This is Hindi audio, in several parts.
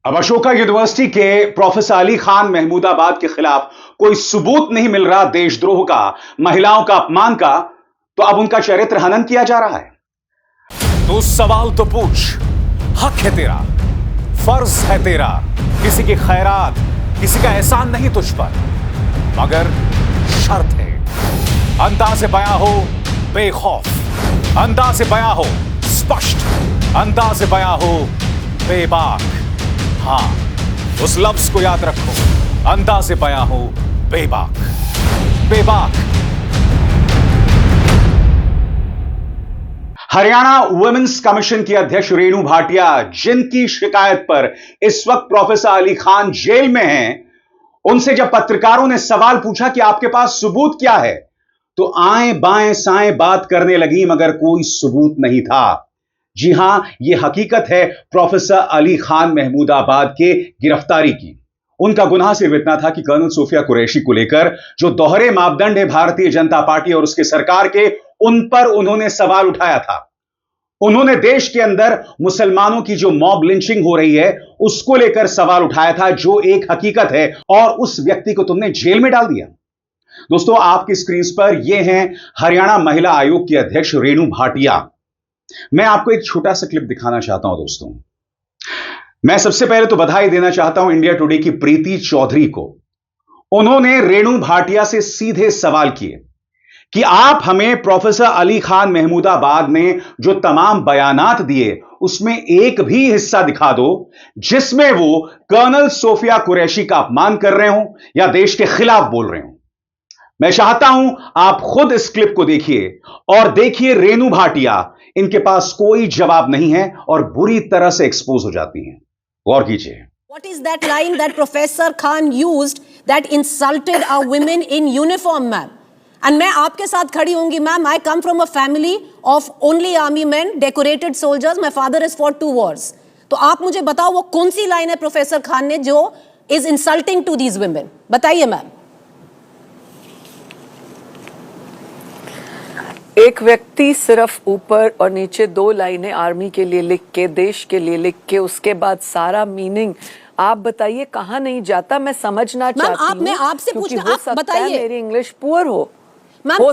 अब अशोका यूनिवर्सिटी के प्रोफेसर अली खान महमूदाबाद के खिलाफ कोई सबूत नहीं मिल रहा देशद्रोह का, महिलाओं का अपमान का, तो अब उनका चरित्र हनन किया जा रहा है। तो सवाल तो पूछ, हक है तेरा, फर्ज है तेरा, किसी की खैरात, किसी का एहसान नहीं तुझ पर, मगर शर्त है अंदाज़े बयां हो बेखौफ, अंदाज़े बयां हो स्पष्ट, अंदाज़े बयां हो बेबाक। हां, उस लफ्ज को याद रखो, अंदाज़े बयां हो बेबाक। बेबाक। हरियाणा वुमेन्स कमीशन की अध्यक्ष रेणु भाटिया, जिनकी शिकायत पर इस वक्त प्रोफेसर अली खान जेल में हैं, उनसे जब पत्रकारों ने सवाल पूछा कि आपके पास सबूत क्या है, तो आएं बाएं साएं बात करने लगी, मगर कोई सबूत नहीं था। जी हां, यह हकीकत है प्रोफेसर अली खान महमूदाबाद के गिरफ्तारी की। उनका गुनाह सिर्फ इतना था कि कर्नल सोफिया कुरैशी को लेकर जो दोहरे मापदंड है भारतीय जनता पार्टी और उसके सरकार के, उन पर उन्होंने सवाल उठाया था। उन्होंने देश के अंदर मुसलमानों की जो मॉब लिंचिंग हो रही है उसको लेकर सवाल उठाया था, जो एक हकीकत है, और उस व्यक्ति को तुमने जेल में डाल दिया। दोस्तों, आपकी स्क्रीन पर यह हैं हरियाणा महिला आयोग की अध्यक्ष रेणु भाटिया। मैं आपको एक छोटा सा क्लिप दिखाना चाहता हूं। दोस्तों, मैं सबसे पहले तो बधाई देना चाहता हूं इंडिया टुडे की प्रीति चौधरी को। उन्होंने रेणु भाटिया से सीधे सवाल किए कि आप हमें प्रोफेसर अली खान महमूदाबाद ने जो तमाम बयानात दिए उसमें एक भी हिस्सा दिखा दो जिसमें वो कर्नल सोफिया कुरैशी का अपमान कर रहे हो या देश के खिलाफ बोल रहे हो। मैं चाहता हूं आप खुद इस क्लिप को देखिए और देखिए रेणु भाटिया, इनके पास कोई जवाब नहीं है और बुरी तरह से एक्सपोज हो जाती हैं। गौर कीजिए। What is that line that Professor Khan used that insulted our women in uniform, ma'am? And मैं आपके साथ खड़ी होंगी, ma'am. I come from a family of only army men, decorated soldiers. My father has fought 2 wars. तो आप मुझे बताओ वो कौन सी लाइन है प्रोफेसर खान ने जो is insulting to these women? बताइए मैम। एक व्यक्ति सिर्फ ऊपर और नीचे 2 लाइनें आर्मी के लिए लिख के, देश के लिए लिख के, उसके बाद सारा मीनिंग आप बताइए कहाँ नहीं जाता। मैं समझना चाहती हूँ। मैं आपसे पूछना, आप बताइए। मेरी इंग्लिश पुअर हो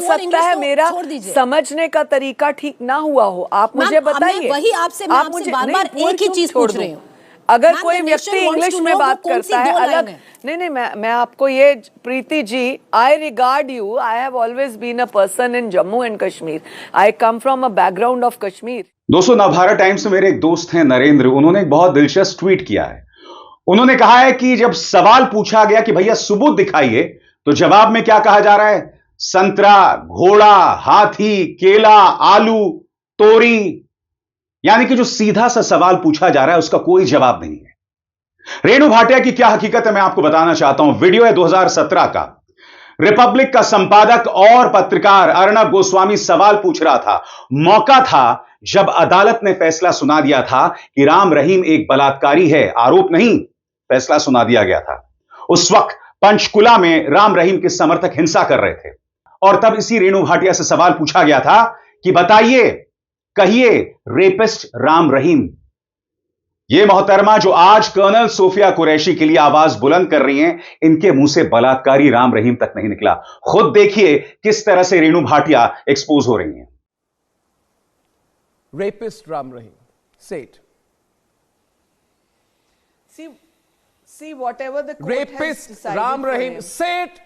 सकता है मेरा समझने का तरीका ठीक ना हुआ हो। आप मुझे बताइए। वही आपसे मैं आपसे बार-बार एक ही चीज पूछ रही हूँ। अगर कोई व्यक्ति इंग्लिश में बात करता है अलग, नहीं, मैं आपको ये, Preeti ji, I regard you, I have always been a person in Jammu and Kashmir, I come from a background of Kashmir. दोस्तों, नवभारत टाइम्स में मेरे एक दोस्त हैं नरेंद्र, उन्होंने एक बहुत दिलचस्प ट्वीट किया है। उन्होंने कहा है कि जब सवाल पूछा गया कि भैया सबूत दिखाइए, तो जवाब में क्या कहा जा रहा है? संतरा, घोड़ा, हाथी, केला, आलू, तोरी। यानी कि जो सीधा सा सवाल पूछा जा रहा है उसका कोई जवाब नहीं है। रेणु भाटिया की क्या हकीकत है मैं आपको बताना चाहता हूं। वीडियो है 2017 का। रिपब्लिक का संपादक और पत्रकार अर्णब गोस्वामी सवाल पूछ रहा था। मौका था जब अदालत ने फैसला सुना दिया था कि राम रहीम एक बलात्कारी है, आरोप नहीं, फैसला सुना दिया गया था। उस वक्त पंचकुला में राम रहीम के समर्थक हिंसा कर रहे थे और तब इसी रेणु भाटिया से सवाल पूछा गया था कि बताइए, कहिए, रेपिस्ट राम रहीम। ये मोहतरमा जो आज कर्नल सोफिया कुरैशी के लिए आवाज बुलंद कर रही हैं, इनके मुंह से बलात्कारी राम रहीम तक नहीं निकला। खुद देखिए किस तरह से रेणु भाटिया एक्सपोज हो रही हैं। Rapist Ram Rahim. Say it. See whatever the court Rapist has decided Ram for Rahim. him. Say it.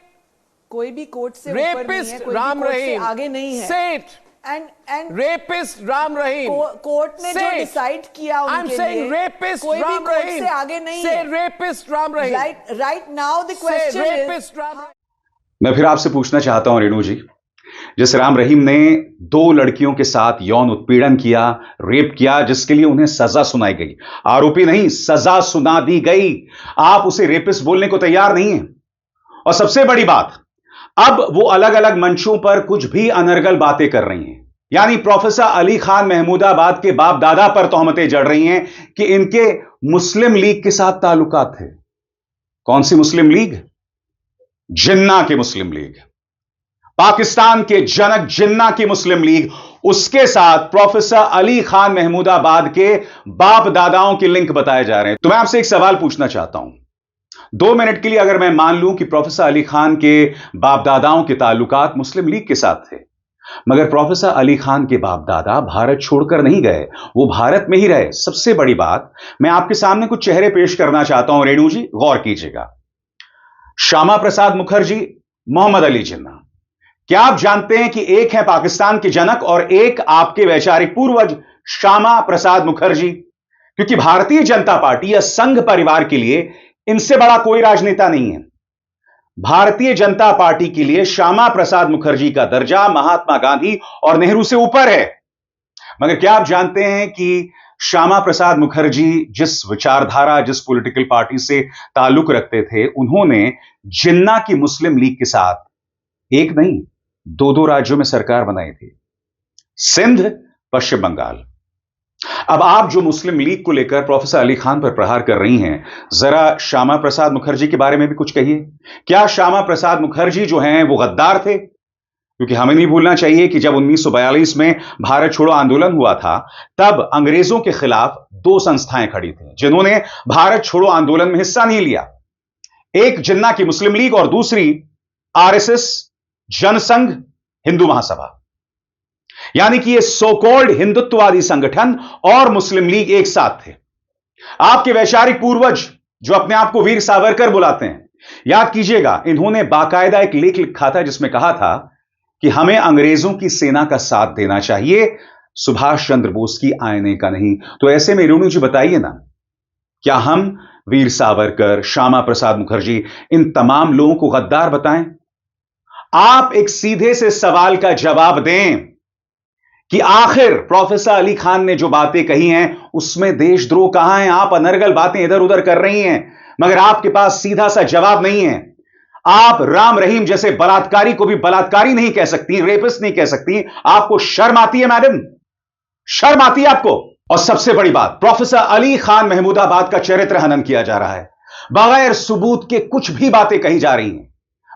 कोई भी कोर्ट से ऊपर नहीं है, Rapist कोई भी Ram कोर्ट से Rahim. आगे नहीं है। Say it. And Rapist Ram Rahim. Court ने जो Say it. डिसाइड किया I'm उनके saying लिए, rapist कोई भी Ram कोर्ट Rahim. से आगे नहीं Say है। rapist Ram Rahim. Right now the Say question is, rapist Ram Rahim. मैं फिर आपसे पूछना चाहता हूं रेणु जी, जिस राम रहीम ने 2 लड़कियों के साथ यौन उत्पीड़न किया, रेप किया, जिसके लिए उन्हें सजा सुनाई गई, आरोपी नहीं, सजा सुना दी गई, आप उसे रेपिस्ट बोलने को तैयार नहीं हैं। और सबसे बड़ी बात, अब वो अलग अलग मंचों पर कुछ भी अनर्गल बातें कर रही हैं। यानी प्रोफेसर अली खान महमूदाबाद के बाप दादा पर तोहमतें जड़ रही हैं कि इनके मुस्लिम लीग के साथ ताल्लुकात थे। कौन सी मुस्लिम लीग? जिन्ना की मुस्लिम लीग, पाकिस्तान के जनक जिन्ना की मुस्लिम लीग, उसके साथ प्रोफेसर अली खान महमूदाबाद के बाप दादाओं के लिंक बताए जा रहे हैं। तो मैं आपसे एक सवाल पूछना चाहता हूं, 2 मिनट के लिए अगर मैं मान लूं कि प्रोफेसर अली खान के बाप दादाओं के ताल्लुकात मुस्लिम लीग के साथ थे, मगर प्रोफेसर अली खान के बाप दादा भारत छोड़कर नहीं गए, वो भारत में ही रहे। सबसे बड़ी बात, मैं आपके सामने कुछ चेहरे पेश करना चाहता हूं रेणु जी, गौर कीजिएगा। श्यामा प्रसाद मुखर्जी, मोहम्मद अली जिन्ना। क्या आप जानते हैं कि एक है पाकिस्तान के जनक और एक आपके वैचारिक पूर्वज श्यामा प्रसाद मुखर्जी? क्योंकि भारतीय जनता पार्टी या संघ परिवार के लिए इनसे बड़ा कोई राजनेता नहीं है। भारतीय जनता पार्टी के लिए श्यामा प्रसाद मुखर्जी का दर्जा महात्मा गांधी और नेहरू से ऊपर है। मगर क्या आप जानते हैं कि श्यामा प्रसाद मुखर्जी जिस विचारधारा, जिस पॉलिटिकल पार्टी से ताल्लुक रखते थे, उन्होंने जिन्ना की मुस्लिम लीग के साथ एक नहीं 2 राज्यों में सरकार बनाई थी, सिंध, पश्चिम बंगाल। अब आप जो मुस्लिम लीग को लेकर प्रोफेसर अली खान पर प्रहार कर रही हैं, जरा श्यामा प्रसाद मुखर्जी के बारे में भी कुछ कहिए। क्या श्यामा प्रसाद मुखर्जी जो हैं वो गद्दार थे? क्योंकि हमें नहीं भूलना चाहिए कि जब 1942 में भारत छोड़ो आंदोलन हुआ था, तब अंग्रेजों के खिलाफ 2 संस्थाएं खड़ी थी जिन्होंने भारत छोड़ो आंदोलन में हिस्सा नहीं लिया। एक जिन्ना की मुस्लिम लीग और दूसरी आरएसएस, जनसंघ, हिंदू महासभा। यानी कि ये सो कॉल्ड हिंदुत्ववादी संगठन और मुस्लिम लीग एक साथ थे। आपके वैचारिक पूर्वज जो अपने आप को वीर सावरकर बुलाते हैं, याद कीजिएगा, इन्होंने बाकायदा एक लेख लिखा था जिसमें कहा था कि हमें अंग्रेजों की सेना का साथ देना चाहिए, सुभाष चंद्र बोस की आईने का नहीं। तो ऐसे में रेणु जी बताइए ना, क्या हम वीर सावरकर, श्यामा प्रसाद मुखर्जी, इन तमाम लोगों को गद्दार बताएं? आप एक सीधे से सवाल का जवाब दें कि आखिर प्रोफेसर अली खान ने जो बातें कही हैं उसमें देशद्रोह कहां है? आप अनर्गल बातें इधर उधर कर रही हैं, मगर आपके पास सीधा सा जवाब नहीं है। आप राम रहीम जैसे बलात्कारी को भी बलात्कारी नहीं कह सकती, रेपिस्ट नहीं कह सकती। आपको शर्म आती है मैडम? शर्म आती है आपको? और सबसे बड़ी बात, प्रोफेसर अली खान महमूदाबाद का चरित्र हनन किया जा रहा है, बगैर सबूत के कुछ भी बातें कही जा रही हैं।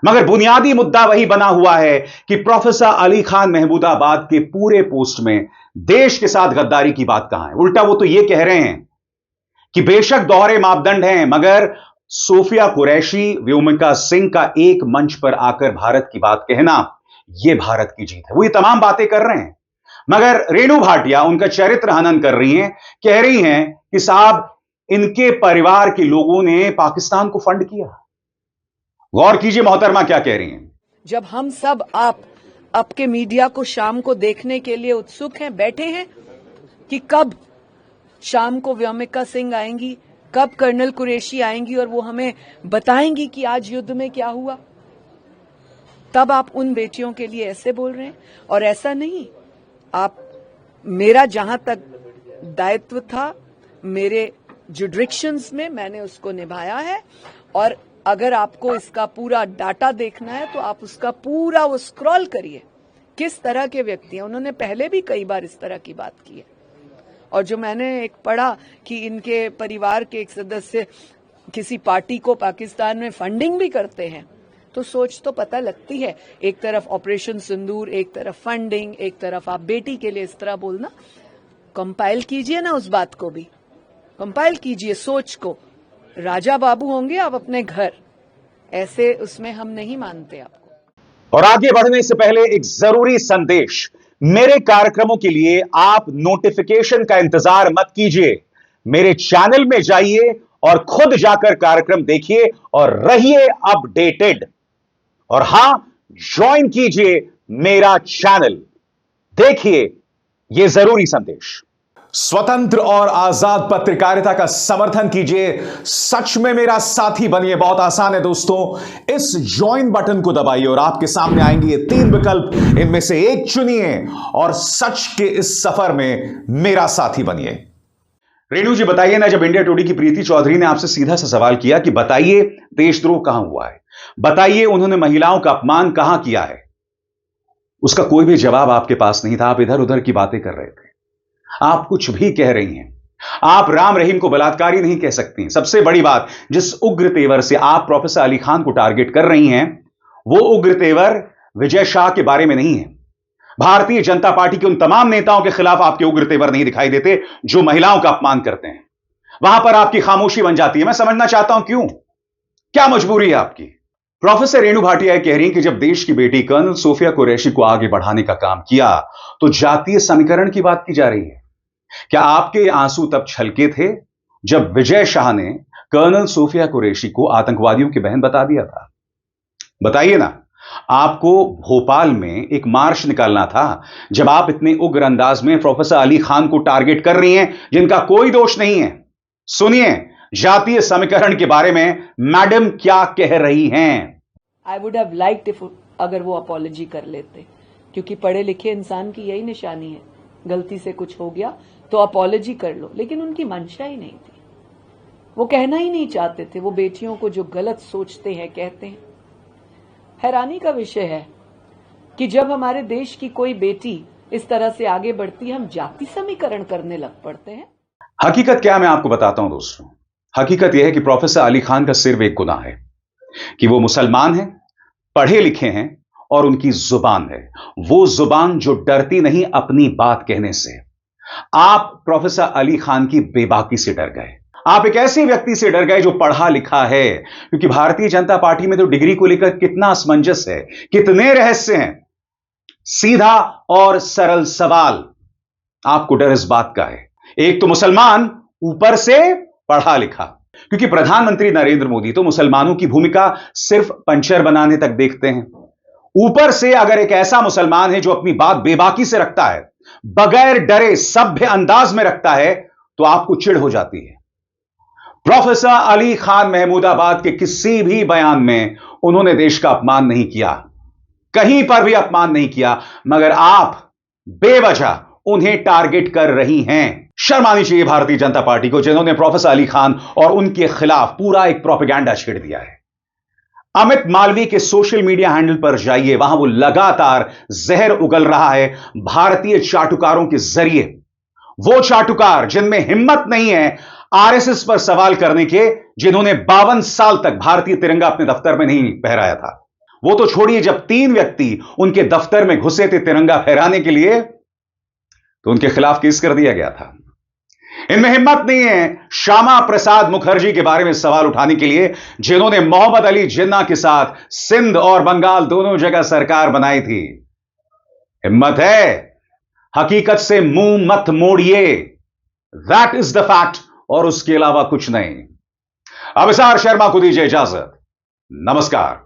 मगर बुनियादी मुद्दा वही बना हुआ है कि प्रोफेसर अली खान महमूदाबाद के पूरे पोस्ट में देश के साथ गद्दारी की बात कहां है? उल्टा वो तो यह कह रहे हैं कि बेशक दोहरे मापदंड हैं, मगर सोफिया कुरैशी, व्योमिका सिंह का एक मंच पर आकर भारत की बात कहना, यह भारत की जीत है। वो ये तमाम बातें कर रहे हैं, मगर रेणु भाटिया उनका चरित्र हनन कर रही हैं, कह रही हैं कि साहब इनके परिवार के लोगों ने पाकिस्तान को फंड किया। गौर कीजिए मोहतरमा क्या कह रही हैं। जब हम सब आपके मीडिया को शाम को देखने के लिए उत्सुक हैं, बैठे हैं कि कब शाम को व्योमिका सिंह आएंगी, कब कर्नल कुरैशी आएंगी और वो हमें बताएंगी कि आज युद्ध में क्या हुआ, तब आप उन बेटियों के लिए ऐसे बोल रहे हैं। और ऐसा नहीं, आप, मेरा जहां तक दायित्व था मेरे जुडिक्शंस में, मैंने उसको निभाया है। और अगर आपको इसका पूरा डाटा देखना है तो आप उसका पूरा वो स्क्रॉल करिए, किस तरह के व्यक्ति हैं। उन्होंने पहले भी कई बार इस तरह की बात की है। और जो मैंने एक पढ़ा कि इनके परिवार के एक सदस्य किसी पार्टी को पाकिस्तान में फंडिंग भी करते हैं, तो सोच तो पता लगती है। एक तरफ ऑपरेशन सिंदूर, एक तरफ फंडिंग, एक तरफ आप बेटी के लिए इस तरह बोलना। कंपाइल कीजिए ना, उस बात को भी कंपाइल कीजिए, सोच को। राजा बाबू होंगे आप अपने घर, ऐसे उसमें हम नहीं मानते आपको। और आगे बढ़ने से पहले एक जरूरी संदेश, मेरे कार्यक्रमों के लिए आप नोटिफिकेशन का इंतजार मत कीजिए, मेरे चैनल में जाइए और खुद जाकर कार्यक्रम देखिए और रहिए अपडेटेड। और हां, ज्वाइन कीजिए मेरा चैनल, देखिए यह जरूरी संदेश। स्वतंत्र और आजाद पत्रकारिता का समर्थन कीजिए, सच में मेरा साथी बनिए। बहुत आसान है दोस्तों, इस ज्वाइन बटन को दबाइए और आपके सामने आएंगे ये 3 विकल्प, इनमें से एक चुनिए और सच के इस सफर में मेरा साथी बनिए। रेणु जी बताइए ना, जब इंडिया टुडे की प्रीति चौधरी ने आपसे सीधा सा सवाल किया कि बताइए देशद्रोह कहां हुआ है, बताइए उन्होंने महिलाओं का अपमान कहां किया है, उसका कोई भी जवाब आपके पास नहीं था। आप इधर उधर की बातें कर रहे थे, आप कुछ भी कह रही हैं। आप राम रहीम को बलात्कारी नहीं कह सकती। सबसे बड़ी बात, जिस उग्र तेवर से आप प्रोफेसर अली खान को टारगेट कर रही हैं, वो उग्र तेवर विजय शाह के बारे में नहीं है, भारतीय जनता पार्टी के उन तमाम नेताओं के खिलाफ आपके उग्र तेवर नहीं दिखाई देते जो महिलाओं का अपमान करते हैं। वहां पर आपकी खामोशी बन जाती है। मैं समझना चाहता हूं क्यों, क्या मजबूरी है आपकी? प्रोफेसर रेणु भाटिया कह रही हैं कि जब देश की बेटी कर्नल सोफिया कुरैशी को आगे बढ़ाने का काम किया तो जातीय समीकरण की बात की जा रही है। क्या आपके आंसू तब छलके थे जब विजय शाह ने कर्नल सोफिया कुरैशी को आतंकवादियों की बहन बता दिया था? बताइए ना। आपको भोपाल में एक मार्च निकालना था जब आप इतने उग्र अंदाज में प्रोफेसर अली खान को टारगेट कर रही हैं जिनका कोई दोष नहीं है। सुनिए जातीय समीकरण के बारे में मैडम क्या कह रही हैं। I would have liked if अगर वो अपॉलॉजी कर लेते, क्योंकि पढ़े लिखे इंसान की यही निशानी है, गलती से कुछ हो गया तो अपॉलॉजी कर लो, लेकिन उनकी मंशा ही नहीं थी। वो कहना ही नहीं चाहते थे। वो बेटियों को जो गलत सोचते हैं कहते हैं। हैरानी का विषय है कि जब हमारे देश की कोई बेटी इस तरह से आगे बढ़ती है, हम जाति समीकरण करने लग पड़ते हैं। हकीकत क्या, मैं आपको बताता हूं दोस्तों। हकीकत यह है कि प्रोफेसर अली खान का सिर्फ एक गुनाह है कि वो मुसलमान हैं, पढ़े लिखे हैं और उनकी जुबान है वो जुबान जो डरती नहीं अपनी बात कहने से। आप प्रोफेसर अली खान की बेबाकी से डर गए। आप एक ऐसे व्यक्ति से डर गए जो पढ़ा लिखा है, क्योंकि भारतीय जनता पार्टी में तो डिग्री को लेकर कितना असमंजस है, कितने रहस्य हैं। सीधा और सरल सवाल, आपको डर इस बात का है, एक तो मुसलमान, ऊपर से पढ़ा लिखा। क्योंकि प्रधानमंत्री नरेंद्र मोदी तो मुसलमानों की भूमिका सिर्फ पंचर बनाने तक देखते हैं। ऊपर से अगर एक ऐसा मुसलमान है जो अपनी बात बेबाकी से रखता है, बगैर डरे सभ्य अंदाज में रखता है, तो आपको चिढ़ हो जाती है। प्रोफेसर अली खान महमूदाबाद के किसी भी बयान में उन्होंने देश का अपमान नहीं किया, कहीं पर भी अपमान नहीं किया, मगर आप बेवजह उन्हें टारगेट कर रही हैं। शर्म आनी चाहिए भारतीय जनता पार्टी को, जिन्होंने प्रोफेसर अली खान और उनके खिलाफ पूरा एक प्रोपेगेंडा छेड़ दिया है। अमित मालवीय के सोशल मीडिया हैंडल पर जाइए, वहां वो लगातार जहर उगल रहा है भारतीय चाटुकारों के जरिए। वो चाटुकार जिनमें हिम्मत नहीं है आरएसएस पर सवाल करने के, जिन्होंने 52 साल तक भारतीय तिरंगा अपने दफ्तर में नहीं फहराया था। वो तो छोड़िए, जब 3 व्यक्ति उनके दफ्तर में घुसे थे तिरंगा फहराने के लिए, तो उनके खिलाफ केस कर दिया गया था। इनमें हिम्मत नहीं है श्यामा प्रसाद मुखर्जी के बारे में सवाल उठाने के लिए, जिन्होंने मोहम्मद अली जिन्ना के साथ सिंध और बंगाल दोनों जगह सरकार बनाई थी। हिम्मत है, हकीकत से मुंह मत मोड़िए। दैट इज द फैक्ट, और उसके अलावा कुछ नहीं। अभिसार शर्मा को दीजिए इजाजत। नमस्कार।